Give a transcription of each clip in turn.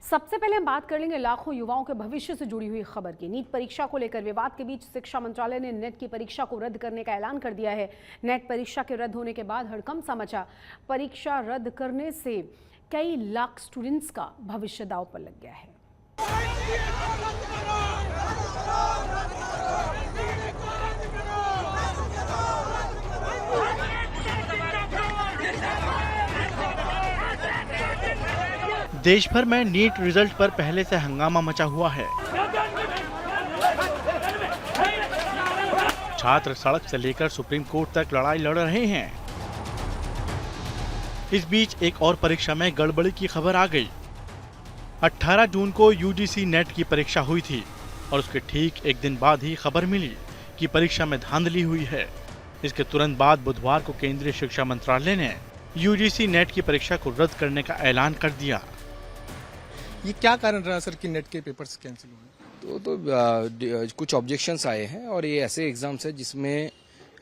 सबसे पहले हम बात कर लेंगे लाखों युवाओं के भविष्य से जुड़ी हुई खबर की। नीट परीक्षा को लेकर विवाद के बीच शिक्षा मंत्रालय ने नेट की परीक्षा को रद्द करने का ऐलान कर दिया है। नेट परीक्षा के रद्द होने के बाद हड़कंप सा मचा। परीक्षा रद्द करने से कई लाख स्टूडेंट्स का भविष्य दांव पर लग गया है। देश भर में नीट रिजल्ट पर पहले से हंगामा मचा हुआ है। छात्र सड़क से लेकर सुप्रीम कोर्ट तक लड़ाई लड़ रहे हैं। इस बीच एक और परीक्षा में गड़बड़ी की खबर आ गई। 18 जून को यूजीसी नेट की परीक्षा हुई थी और उसके ठीक एक दिन बाद ही खबर मिली कि परीक्षा में धांधली हुई है। इसके तुरंत बाद बुधवार को केंद्रीय शिक्षा मंत्रालय ने यूजीसी नेट की परीक्षा को रद्द करने का ऐलान कर दिया। ये क्या कारण रहा सर कि नेट के पेपर्स कैंसिल हुए? तो कुछ ऑब्जेक्शंस आए हैं और ये ऐसे एग्जाम्स है जिसमें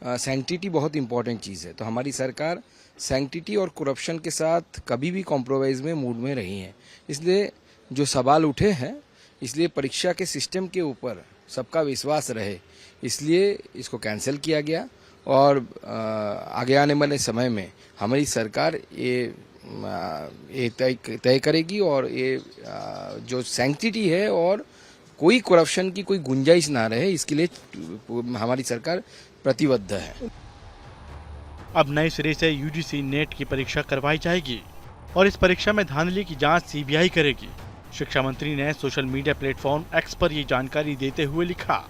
सैंक्टिटी बहुत इंपॉर्टेंट चीज़ है। तो हमारी सरकार सैंक्टिटी और करप्शन के साथ कभी भी कॉम्प्रोमाइज़ में मूड में रही है। इसलिए जो सवाल उठे हैं, इसलिए परीक्षा के सिस्टम के ऊपर सबका विश्वास रहे, इसलिए इसको कैंसिल किया गया। और आगे आने वाले समय में हमारी सरकार ये तय करेगी और ये जो सैंक्टिटी है और कोई करप्शन की कोई गुंजाइश ना रहे, इसके लिए हमारी सरकार प्रतिबद्ध है। अब नए सिरे से यूजीसी नेट की परीक्षा करवाई जाएगी और इस परीक्षा में धांधली की जांच सीबीआई करेगी। शिक्षा मंत्री ने सोशल मीडिया प्लेटफॉर्म एक्स पर ये जानकारी देते हुए लिखा,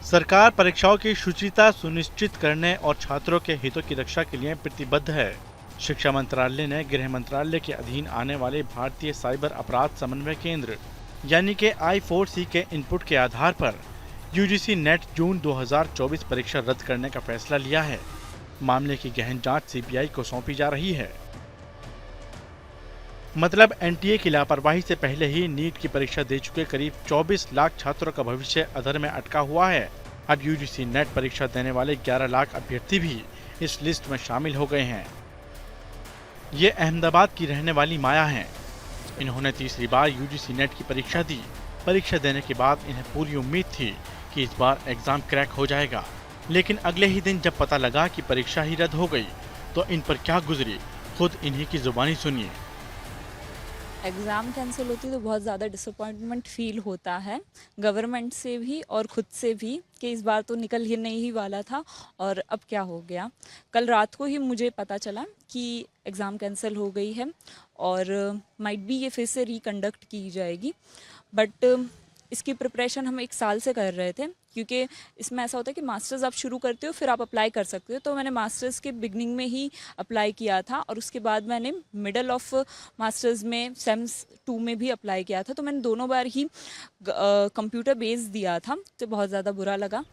सरकार परीक्षाओं की शुचिता सुनिश्चित करने और छात्रों के हितों की रक्षा के लिए प्रतिबद्ध है। शिक्षा मंत्रालय ने गृह मंत्रालय के अधीन आने वाले भारतीय साइबर अपराध समन्वय केंद्र यानी कि I4C के इनपुट के आधार पर यूजीसी नेट जून 2024 परीक्षा रद्द करने का फैसला लिया है। मामले की गहन जांच सीबीआई को सौंपी जा रही है। मतलब एनटीए की लापरवाही से पहले ही नीट की परीक्षा दे चुके करीब 24 लाख छात्रों का भविष्य अधर में अटका हुआ है। अब यूजीसी नेट परीक्षा देने वाले 11 लाख अभ्यर्थी भी इस लिस्ट में शामिल हो गए हैं। ये अहमदाबाद की रहने वाली माया हैं। इन्होंने तीसरी बार यूजीसी नेट की परीक्षा दी। परीक्षा देने के बाद इन्हें पूरी उम्मीद थी कि इस बार एग्जाम क्रैक हो जाएगा, लेकिन अगले ही दिन जब पता लगा कि परीक्षा ही रद्द हो गई तो इन पर क्या गुजरी, खुद इन्हीं की जुबानी सुनिए। एग्ज़ाम कैंसिल होती तो बहुत ज़्यादा डिसअपॉइंटमेंट फील होता है, गवर्नमेंट से भी और ख़ुद से भी, कि इस बार तो निकल ही नहीं वाला था और अब क्या हो गया। कल रात को ही मुझे पता चला कि एग्ज़ाम कैंसिल हो गई है और माइट बी ये फिर से रिकंडक्ट की जाएगी। बट इसकी प्रिपरेशन हम 1 साल से कर रहे थे, क्योंकि इसमें ऐसा होता है कि मास्टर्स आप शुरू करते हो फिर आप अप्लाई कर सकते हो। तो मैंने मास्टर्स के बिगनिंग में ही अप्लाई किया था और उसके बाद मैंने मिडल ऑफ मास्टर्स में सेम्स 2 में भी अप्लाई किया था। तो मैंने दोनों बार ही कंप्यूटर बेस दिया था। तो बहुत ज़्यादा बुरा लगा,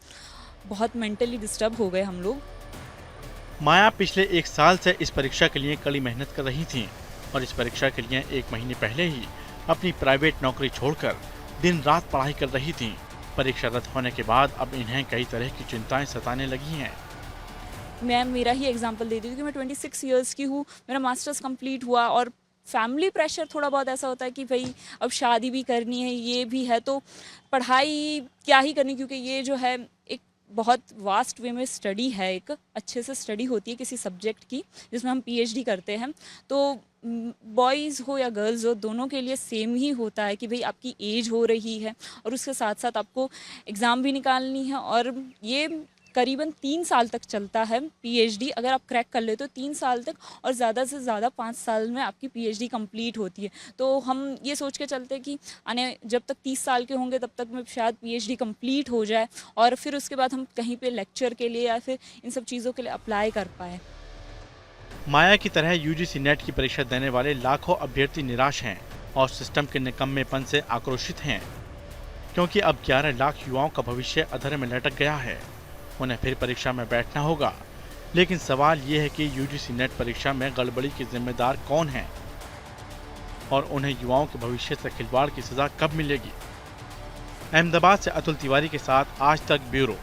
बहुत मेंटली डिस्टर्ब हो गए हम लोग। माया पिछले 1 साल से इस परीक्षा के लिए कड़ी मेहनत कर रही थी और इस परीक्षा के लिए 1 महीने पहले ही अपनी प्राइवेट नौकरी छोड़कर दिन रात पढ़ाई कर रही थी। परीक्षा रद्द होने के बाद अब इन्हें कई तरह की चिंताएं सताने लगी हैं। मैं मेरा ही एग्जांपल देती हूँ कि मैं 26 इयर्स की हूँ, मेरा मास्टर्स कंप्लीट हुआ और फैमिली प्रेशर थोड़ा बहुत ऐसा होता है कि भाई अब शादी भी करनी है, ये भी है, तो पढ़ाई क्या ही करनी, क्योंकि ये जो है एक बहुत वास्ट वे में स्टडी है, एक अच्छे से स्टडी होती है किसी सब्जेक्ट की जिसमें हम पीएचडी करते हैं। तो बॉयज़ हो या गर्ल्स हो, दोनों के लिए सेम ही होता है कि भाई आपकी एज हो रही है और उसके साथ साथ आपको एग्ज़ाम भी निकालनी है। और ये करीबन 3 साल तक चलता है पीएचडी। अगर आप क्रैक कर ले तो 3 साल तक, और ज़्यादा से ज़्यादा 5 साल में आपकी पीएचडी कंप्लीट होती है। तो हम ये सोच के चलते हैं कि आने जब तक 30 साल के होंगे तब तक में शायद पीएचडी कंप्लीट हो जाए और फिर उसके बाद हम कहीं पे लेक्चर के लिए या फिर इन सब चीज़ों के लिए अप्लाई कर पाएँ। माया की तरह यूजीसी नेट की परीक्षा देने वाले लाखों अभ्यर्थी निराश हैं और सिस्टम के निकम्मेपन से आक्रोशित हैं, क्योंकि अब 11 लाख युवाओं का भविष्य अधर में लटक गया है। उन्हें फिर परीक्षा में बैठना होगा, लेकिन सवाल ये है कि यूजीसी नेट परीक्षा में गड़बड़ी के जिम्मेदार कौन हैं और उन्हें युवाओं के भविष्य से खिलवाड़ की सजा कब मिलेगी। अहमदाबाद से अतुल तिवारी के साथ आज तक ब्यूरो।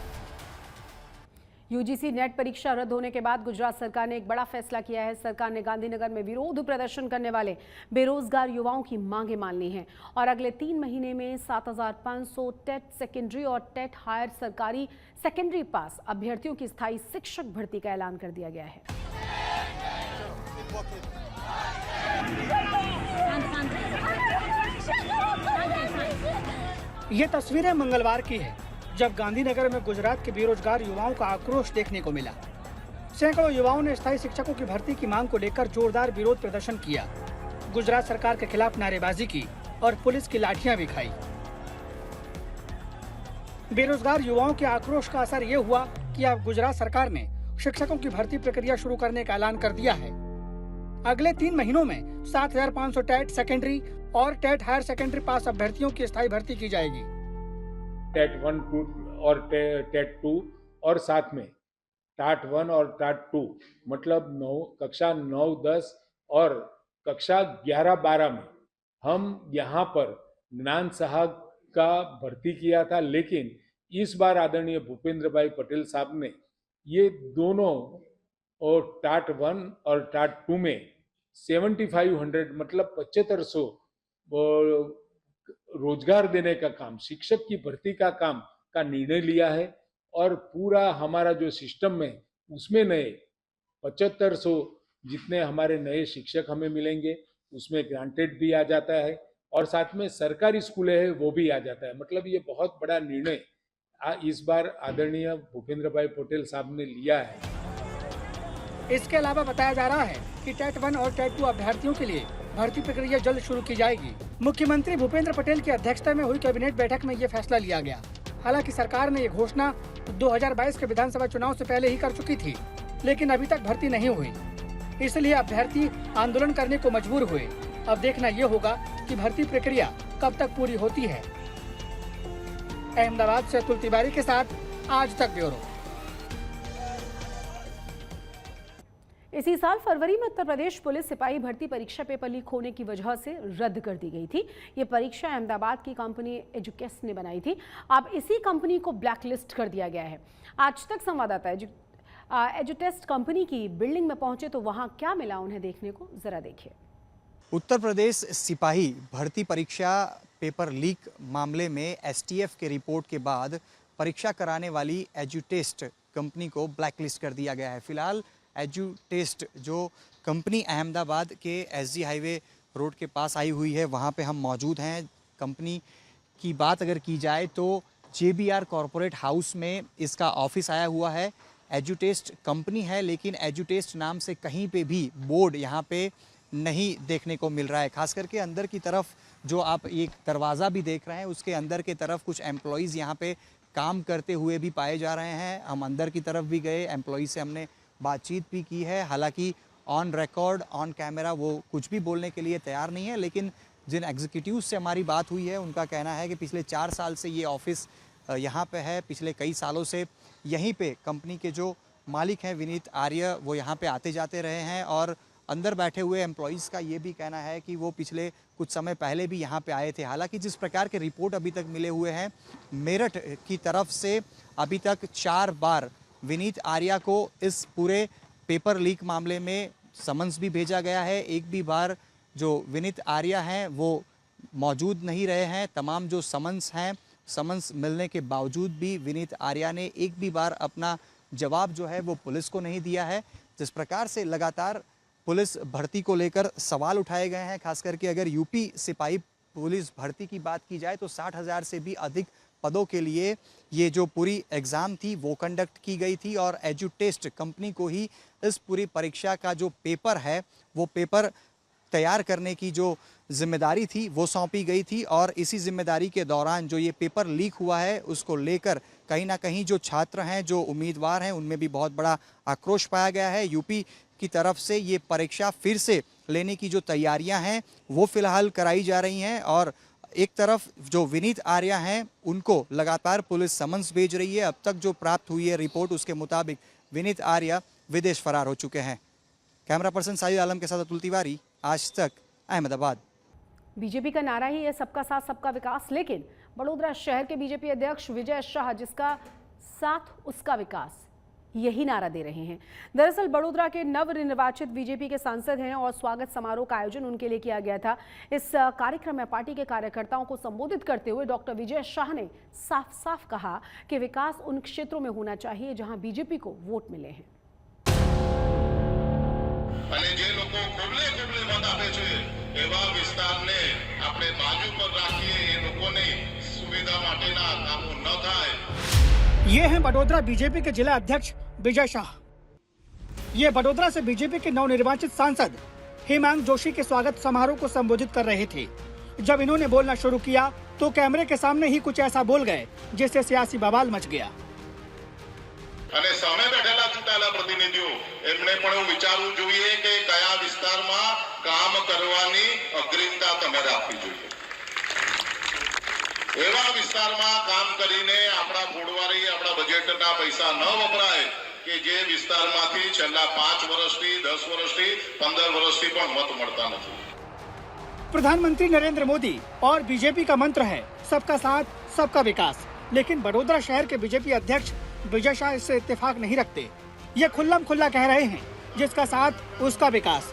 यूजीसी नेट परीक्षा रद्द होने के बाद गुजरात सरकार ने एक बड़ा फैसला किया है। सरकार ने गांधीनगर में विरोध प्रदर्शन करने वाले बेरोजगार युवाओं की मांगें मान ली हैं और अगले 3 महीने में 7,500 टेट सेकेंडरी और टेट हायर सरकारी सेकेंडरी पास अभ्यर्थियों की स्थायी शिक्षक भर्ती का ऐलान कर दिया गया है। ये तस्वीरें मंगलवार की है, जब गांधीनगर में गुजरात के बेरोजगार युवाओं का आक्रोश देखने को मिला। सैकड़ों युवाओं ने स्थायी शिक्षकों की भर्ती की मांग को लेकर जोरदार विरोध प्रदर्शन किया, गुजरात सरकार के खिलाफ नारेबाजी की और पुलिस की लाठियां भी खाई। बेरोजगार युवाओं के आक्रोश का असर ये हुआ कि अब गुजरात सरकार ने शिक्षकों की भर्ती प्रक्रिया शुरू करने का ऐलान कर दिया है। अगले 3 महीनों में 7,500 टेट सेकेंडरी और टेट हायर सेकेंडरी पास अभ्यर्थियों की स्थायी भर्ती की जाएगी। टेट 1, 2 और टेट 2 और साथ में टाट 1 और टाट 2 मतलब कक्षा 9, 10 और कक्षा 11, 12 में हम यहाँ पर ज्ञान साहब का भर्ती किया था, लेकिन इस बार आदरणीय भूपेंद्र भाई पटेल साहब ने ये दोनों और टाट 1 और टाट 2 में 7,500 मतलब 7,500 रोजगार देने का काम, शिक्षक की भर्ती का काम का निर्णय लिया है और पूरा हमारा जो सिस्टम है उसमें नए 7,500 जितने हमारे नए शिक्षक हमें मिलेंगे, उसमें ग्रांटेड भी आ जाता है और साथ में सरकारी स्कूलें हैं वो भी आ जाता है। मतलब ये बहुत बड़ा निर्णय इस बार आदरणीय भूपेंद्र भाई पटेल साहब ने लिया है। इसके अलावा बताया जा रहा है कि टेट 1 और टेट 2 अभ्यर्थियों के लिए भर्ती प्रक्रिया जल्द शुरू की जाएगी। मुख्यमंत्री भूपेंद्र पटेल की अध्यक्षता में हुई कैबिनेट बैठक में ये फैसला लिया गया। हालांकि सरकार ने ये घोषणा 2022 के विधानसभा चुनाव से पहले ही कर चुकी थी, लेकिन अभी तक भर्ती नहीं हुई, इसलिए अभ्यर्थी आंदोलन करने को मजबूर हुए। अब देखना ये होगा कि भर्ती प्रक्रिया कब तक पूरी होती है। अहमदाबाद से अतुल तिवारी के साथ आज तक ब्यूरो। इसी साल फरवरी में उत्तर प्रदेश पुलिस सिपाही भर्ती परीक्षा पेपर लीक होने की वजह से रद्द कर दी गई थी। ये परीक्षा अहमदाबाद की कंपनी एजुकेस्ट ने बनाई थी। अब इसी कंपनी को ब्लैकलिस्ट कर दिया गया है। आज तक संवाददाता एजुटेस्ट कंपनी की बिल्डिंग में पहुंचे तो वहां क्या मिला उन्हें देखने को जरा देखिए। उत्तर प्रदेश सिपाही भर्ती परीक्षा पेपर लीक मामले में एसटीएफ के रिपोर्ट के बाद परीक्षा कराने वाली एजुटेस्ट कंपनी को ब्लैकलिस्ट कर दिया गया है। फिलहाल एजुटेस्ट जो कंपनी अहमदाबाद के एसजी हाईवे रोड के पास आई हुई है, वहाँ पे हम मौजूद हैं। कंपनी की बात अगर की जाए तो JBR कॉरपोरेट हाउस में इसका ऑफिस आया हुआ है। एजुटेस्ट कंपनी है, लेकिन एजुटेस्ट नाम से कहीं पे भी बोर्ड यहाँ पे नहीं देखने को मिल रहा है। खास करके अंदर की तरफ जो आप एक दरवाज़ा भी देख रहे हैं, उसके अंदर की तरफ कुछ एम्प्लॉयज़ यहाँ पे काम करते हुए भी पाए जा रहे हैं। हम अंदर की तरफ भी गए, एम्प्लॉयज़ से हमने बातचीत भी की है। हालांकि ऑन रिकॉर्ड, ऑन कैमरा वो कुछ भी बोलने के लिए तैयार नहीं है, लेकिन जिन एग्जीक्यूटिव्स से हमारी बात हुई है उनका कहना है कि पिछले 4 साल से ये ऑफिस यहाँ पे है। पिछले कई सालों से यहीं पे कंपनी के जो मालिक हैं विनीत आर्य, वो यहाँ पे आते जाते रहे हैं और अंदर बैठे हुए एम्प्लॉयज़ का ये भी कहना है कि वो पिछले कुछ समय पहले भी यहाँ पे आए थे। हालांकि जिस प्रकार के रिपोर्ट अभी तक मिले हुए हैं, मेरठ की तरफ से अभी तक 4 बार विनीत आर्या को इस पूरे पेपर लीक मामले में समन्स भी भेजा गया है। एक भी बार जो विनीत आर्या हैं वो मौजूद नहीं रहे हैं। तमाम जो समन्स मिलने के बावजूद भी विनीत आर्या ने एक भी बार अपना जवाब जो है वो पुलिस को नहीं दिया है। जिस प्रकार से लगातार पुलिस भर्ती को लेकर सवाल उठाए गए हैं, खास करके अगर यूपी सिपाही पुलिस भर्ती की बात की जाए तो 60,000 से भी अधिक पदों के लिए ये जो पूरी एग्ज़ाम थी वो कंडक्ट की गई थी और एजुटेस्ट कंपनी को ही इस पूरी परीक्षा का जो पेपर है वो पेपर तैयार करने की जो जिम्मेदारी थी वो सौंपी गई थी। और इसी जिम्मेदारी के दौरान जो ये पेपर लीक हुआ है उसको लेकर कहीं ना कहीं जो छात्र हैं, जो उम्मीदवार हैं, उनमें भी बहुत बड़ा आक्रोश पाया गया है। यूपी की तरफ से ये परीक्षा फिर से लेने की जो तैयारियां हैं वो फिलहाल कराई जा रही हैं और एक तरफ जो विनीत आर्या हैं उनको लगातार पुलिस समन्स भेज रही है। अब तक जो प्राप्त हुई है रिपोर्ट उसके मुताबिक विनीत आर्या विदेश फरार हो चुके हैं। कैमरा पर्सन साहिद आलम के साथ अतुल तिवारी, आज तक, अहमदाबाद। बीजेपी का नारा ही है सबका साथ सबका विकास, लेकिन बड़ोदरा शहर के बीजेपी अध्यक्ष विजय शाह जिसका साथ उसका विकास यही नारा दे रहे हैं। दरअसल बड़ोदरा के नवनिर्वाचित बीजेपी के सांसद हैं और स्वागत समारोह का आयोजन उनके लिए किया गया था। इस कार्यक्रम में पार्टी के कार्यकर्ताओं को संबोधित करते हुए डॉक्टर विजय शाह ने साफ साफ कहा कि विकास उन क्षेत्रों में होना चाहिए जहां बीजेपी को वोट मिले हैं। અને જે લોકો ખોબલે ખોબલે મત આપે છે એવા વિસ્તારને આપણે બાજુ પર રાખીએ, એ લોકોને સુવિધા માટેના કામો ન થાય। ये हैं बड़ोदरा बीजेपी के जिला अध्यक्ष विजय शाह। ये बड़ोदरा से बीजेपी के नवनिर्वाचित सांसद हेमांग जोशी के स्वागत समारोह को संबोधित कर रहे थे। जब इन्होंने बोलना शुरू किया तो कैमरे के सामने ही कुछ ऐसा बोल गए जिससे सियासी बवाल मच गया। અને સામે બેઠેલા ચૂંટાયેલા પ્રતિનિધિઓ એમણે પણ એવું વિચારવું જોઈએ કે કયા વિસ્તારમાં કામ કરવાની અગ્રિમતા તમારે આપવી જોઈએ। એવા વિસ્તારમાં કામ કરીને આપણા ફૂડવારી આપણા બજેટના પૈસા ન વપરાય કે જે વિસ્તારમાંથી છેલ્લા 5 વર્ષથી 10 વર્ષથી 15 વર્ષથી પણ મત મળતા નથી। प्रधानमंत्री नरेंद्र मोदी और बीजेपी का मंत्र है सबका साथ सबका विकास, लेकिन बड़ोदरा शहर के बीजेपी अध्यक्ष विजय शाह इससे इत्तेफाक नहीं रखते। ये खुल्लम खुल्ला कह रहे हैं जिसका साथ उसका विकास,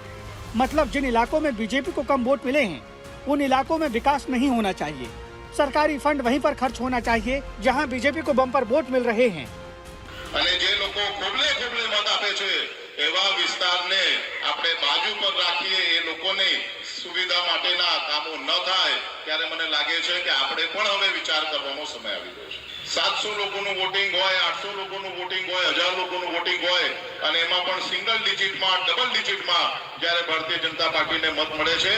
मतलब जिन इलाकों में बीजेपी को कम वोट मिले हैं उन इलाकों में विकास नहीं होना चाहिए। सरकारी फंड वहीं पर खर्च होना चाहिए जहां बीजेपी को बम्पर वोट मिल रहे हैं। અને જે લોકો ખોબલે ખોબલે મત આપે છે એવા વિસ્તારને આપણે બાજુ પર રાખીએ, એ લોકોને સુવિધા માટેના કામો ન થાય ત્યારે મને લાગે છે કે આપણે પણ હવે વિચાર કરવાનો સમય આવી ગયો છે। 700 લોકોનું વોટિંગ હોય, 800 લોકોનું વોટિંગ હોય, 1000 લોકોનું વોટિંગ હોય અને એમાં પણ સિંગલ ડિજિટમાં ડબલ ડિજિટમાં જ્યારે ભારતીય જનતા પાર્ટીને મત મળે છે।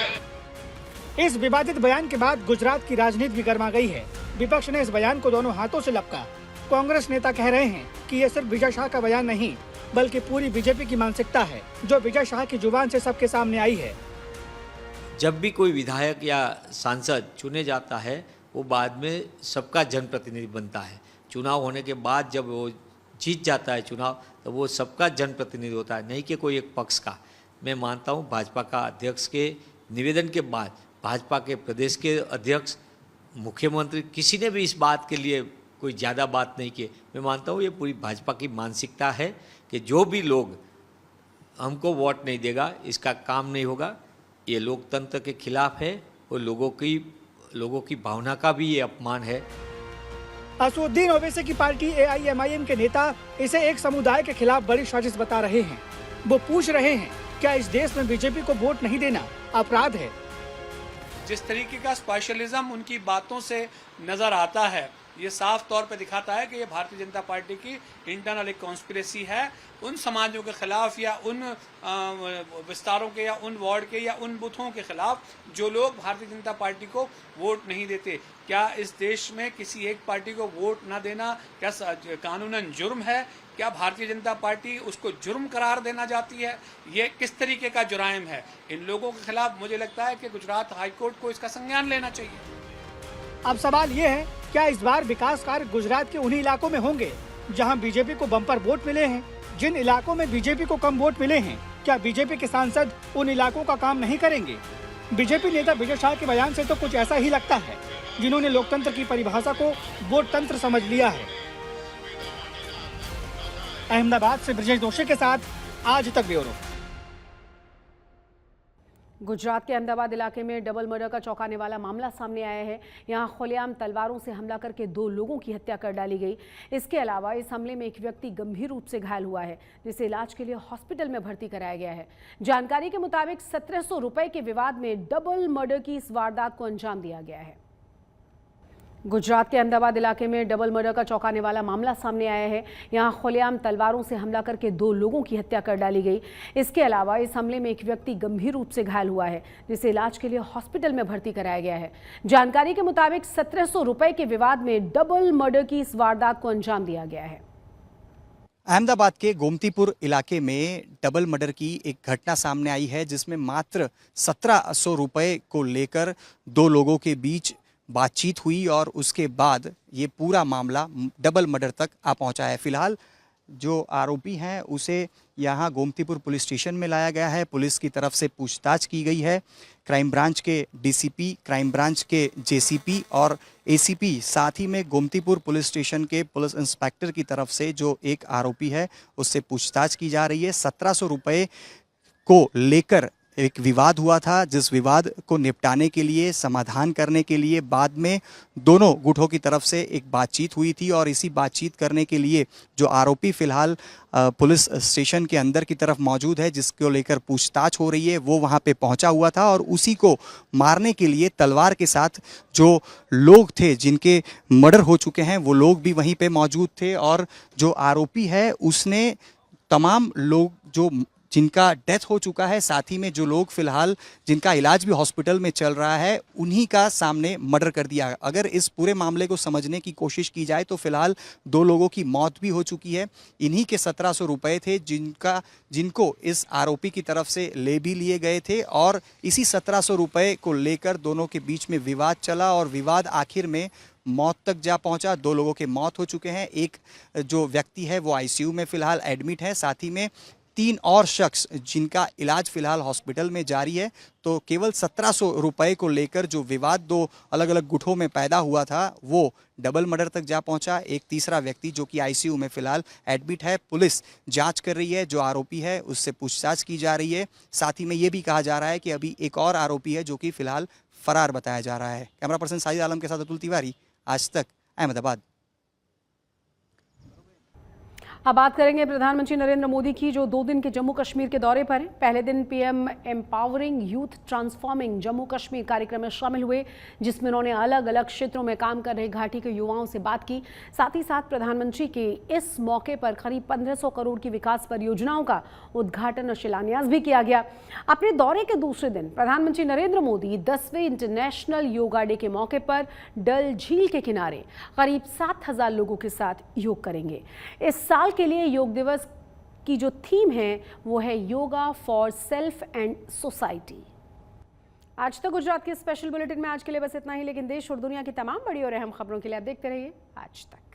इस विवादित बयान के बाद गुजरात की राजनीति भी गर्मा गई है। विपक्ष ने इस बयान को दोनों हाथों से लपका। कांग्रेस नेता कह रहे हैं कि ये सिर्फ विजय शाह का बयान नहीं बल्कि पूरी बीजेपी की मानसिकता है जो विजय शाह की जुबान से सबके सामने आई है। जब भी कोई विधायक या सांसद चुने जाता है वो बाद में सबका जनप्रतिनिधि बनता है। चुनाव होने के बाद जब वो जीत जाता है चुनाव तो वो सबका जनप्रतिनिधि होता है, नहीं कि कोई एक पक्ष का। मैं मानता हूँ भाजपा का अध्यक्ष के निवेदन के बाद भाजपा के प्रदेश के अध्यक्ष, मुख्यमंत्री किसी ने भी इस बात के लिए कोई ज़्यादा बात नहीं की। मैं मानता हूँ ये पूरी भाजपा की मानसिकता है कि जो भी लोग हमको वोट नहीं देगा इसका काम नहीं होगा। ये लोकतंत्र के खिलाफ है और लोगों की भावना का भी ये अपमान है। असदुद्दीन ओवैसी की पार्टी AIMIM के नेता इसे एक समुदाय के खिलाफ बड़ी साजिश बता रहे हैं। वो पूछ रहे हैं क्या इस देश में बीजेपी को वोट नहीं देना अपराध है? जिस तरीके का स्पेशलिज्म उनकी बातों से नजर आता है ये साफ तौर पे दिखाता है कि ये भारतीय जनता पार्टी की इंटरनल एक कॉन्स्पिरेसी है उन समाजों के खिलाफ या उन विस्तारों के या उन वार्ड के या उन बूथों के खिलाफ जो लोग भारतीय जनता पार्टी को वोट नहीं देते। क्या इस देश में किसी एक पार्टी को वोट न देना क्या कानूनन जुर्म है? क्या भारतीय जनता पार्टी उसको जुर्म करार देना चाहती है? ये किस तरीके का जुराइम है? इन लोगों के खिलाफ मुझे लगता है कि गुजरात हाईकोर्ट को इसका संज्ञान लेना चाहिए। अब सवाल ये है क्या इस बार विकास कार्य गुजरात के उन्हीं इलाकों में होंगे जहां बीजेपी को बम्पर वोट मिले हैं? जिन इलाकों में बीजेपी को कम वोट मिले हैं क्या बीजेपी के सांसद उन इलाकों का काम नहीं करेंगे? बीजेपी नेता विजय शाह के बयान से तो कुछ ऐसा ही लगता है जिन्होंने लोकतंत्र की परिभाषा को वोट तंत्र समझ लिया है। अहमदाबाद से ब्रजेश दोषी के साथ आज तक ब्यूरो। गुजरात के अहमदाबाद इलाके में डबल मर्डर का चौंकाने वाला मामला सामने आया है। यहां खुलेआम तलवारों से हमला करके 2 लोगों की हत्या कर डाली गई। इसके अलावा इस हमले में एक व्यक्ति गंभीर रूप से घायल हुआ है जिसे इलाज के लिए हॉस्पिटल में भर्ती कराया गया है। जानकारी के मुताबिक 1700 रुपए के विवाद में डबल मर्डर की इस वारदात को अंजाम दिया गया है। गुजरात के अहमदाबाद इलाके में डबल मर्डर का चौंकाने वाला मामला सामने आया है। यहां खुलेआम तलवारों से हमला करके 2 लोगों की हत्या कर डाली गई। इसके अलावा इस हमले में एक व्यक्ति गंभीर रूप से घायल हुआ है जिसे इलाज के लिए हॉस्पिटल में भर्ती कराया गया है। जानकारी के मुताबिक 1700 रुपए के विवाद में डबल मर्डर की इस वारदात को अंजाम दिया गया है। अहमदाबाद के गोमतीपुर इलाके में डबल मर्डर की एक घटना सामने आई है जिसमें मात्र 1700 रुपए को लेकर 2 लोगों के बीच बातचीत हुई और उसके बाद ये पूरा मामला डबल मर्डर तक आ पहुंचा है। फिलहाल जो आरोपी हैं उसे यहाँ गोमतीपुर पुलिस स्टेशन में लाया गया है। पुलिस की तरफ से पूछताछ की गई है। क्राइम ब्रांच के डीसीपी, क्राइम ब्रांच के जेसीपी और एसीपी, साथ ही में गोमतीपुर पुलिस स्टेशन के पुलिस इंस्पेक्टर की तरफ से जो एक आरोपी है उससे पूछताछ की जा रही है। 1700 रुपये को लेकर एक विवाद हुआ था, जिस विवाद को निपटाने के लिए, समाधान करने के लिए बाद में दोनों गुटों की तरफ से एक बातचीत हुई थी और इसी बातचीत करने के लिए जो आरोपी फिलहाल पुलिस स्टेशन के अंदर की तरफ मौजूद है, जिसको लेकर पूछताछ हो रही है, वो वहाँ पे पहुँचा हुआ था और उसी को मारने के लिए तलवार के साथ जो लोग थे जिनके मर्डर हो चुके हैं वो लोग भी वहीं पे मौजूद थे। और जो आरोपी है उसने तमाम लोग जो जिनका डेथ हो चुका है, साथ ही में जो लोग फिलहाल जिनका इलाज भी हॉस्पिटल में चल रहा है, उन्हीं का सामने मर्डर कर दिया। अगर इस पूरे मामले को समझने की कोशिश की जाए तो फिलहाल 2 लोगों की मौत भी हो चुकी है। इन्हीं के 1700 रुपये थे जिनको इस आरोपी की तरफ से ले भी लिए गए थे और इसी 1700 रुपये को लेकर दोनों के बीच में विवाद चला और विवाद आखिर में मौत तक जा पहुंचा। 2 लोगों के मौत हो चुके हैं। एक जो व्यक्ति है वो आईसीयू में फिलहाल एडमिट है, साथ ही में 3 और शख्स जिनका इलाज फिलहाल हॉस्पिटल में जारी है। तो केवल 1700 रुपये को लेकर जो विवाद 2 अलग अलग गुटों में पैदा हुआ था वो डबल मर्डर तक जा पहुंचा। एक तीसरा व्यक्ति जो कि आईसीयू में फिलहाल एडमिट है, पुलिस जांच कर रही है। जो आरोपी है उससे पूछताछ की जा रही है। साथ ही में ये भी कहा जा रहा है कि अभी एक और आरोपी है जो कि फिलहाल फरार बताया जा रहा है। कैमरा पर्सन साजिद आलम के साथ अतुल तिवारी, आज तक, अहमदाबाद। अब बात करेंगे प्रधानमंत्री नरेंद्र मोदी की, जो 2 दिन के जम्मू कश्मीर के दौरे पर हैं। पहले दिन PM empowering youth transforming Jammu Kashmir कार्यक्रम में शामिल हुए, जिसमें उन्होंने अलग अलग क्षेत्रों में काम कर रहे घाटी के युवाओं से बात की। साथ ही साथ प्रधानमंत्री के इस मौके पर करीब 1500 करोड़ की विकास परियोजनाओं का उद्घाटन और शिलान्यास भी किया गया। अपने दौरे के दूसरे दिन प्रधानमंत्री नरेंद्र मोदी 10वें इंटरनेशनल योगा डे के मौके पर डल झील के किनारे करीब 7000 लोगों के साथ योग करेंगे। इस साल के लिए योग दिवस की जो थीम है वो है yoga for self and society. आज तक गुजरात के स्पेशल बुलेटिन में आज के लिए बस इतना ही, लेकिन देश और दुनिया की तमाम बड़ी और अहम खबरों के लिए आप देखते रहिए आज तक।